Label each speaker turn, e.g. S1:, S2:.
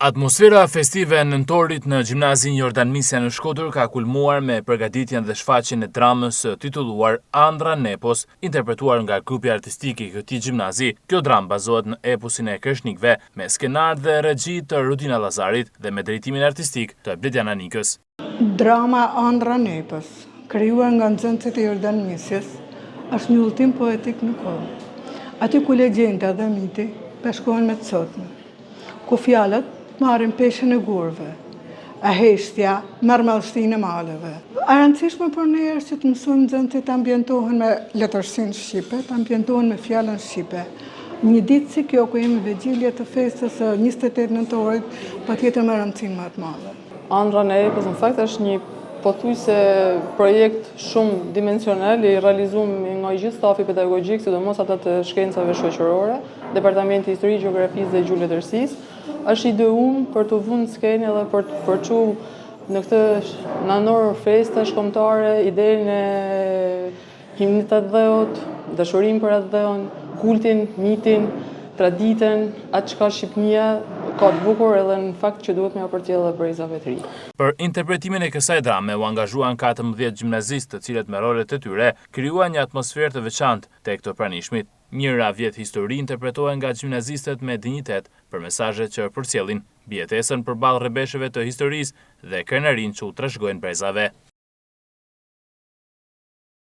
S1: Atmosfera festive e nëntorit në Gjimnazin Jordan Misja në Shkodër ka kulmuar me përgatitjen dhe shfaqjen e dramës së titulluar Andra Nepos, interpretuar nga grupi artistik i këtij gjimnazi. Kjo dramë bazohet në eposin e Kreshnikëve, me skenar dhe regji të Rudina Lazarit dhe me drejtimin artistik të Bledjana Nikës.
S2: Drama Andra Nepos, krijuar nga nxënësit e Jordan Misjes, është një udhëtim poetik në kohë. Aty ku legjenda dhe miti bashkohen me të sotme, ku fjalët marrin peshën e gurëve, e heshtja merr madhështinë e maleve. E rëndësishme për ne është që të mësojmë nxënësit të ambientohen me letërsinë shqipe, të ambientohen me fjalën shqipe. Një ditë si kjo ku jemi vegjilje të festës së 28 nëntorit, patjetër me rëndësinë më të madhe.
S3: Andra Nepos në fakt është një pothuajse projekt shumë dimensional i realizuar nga gjithë stafi pedagogjik, sidomos ata të shkencave shoqërore, Departamenti Histori, Gjeografisë dhe Gjuletërsisë. Është ideuar për të vënë skenë dhe për të përçuar në këtë nanor festa shkombëtare idenë e himnit të dheut, dashurinë për atë dheun, kultin, mitin, traditën, atë çka Shqipënia ka të bukur edhe në fakt që duhet me apërcjellë brezave të ri.
S1: Për interpretimin e kësaj drame u angazhuan 14 gjimnazistë, të cilët me rolet e tyre krijuan një atmosferë të veçantë tek të pranishmit. Njëra vjet histori interpretohen nga gjimnazistët me dinjitet për mesazhet që përcjellin, bijetesën përballë rrebeshëve të historisë dhe krenarinë që u trashëgojnë brezave.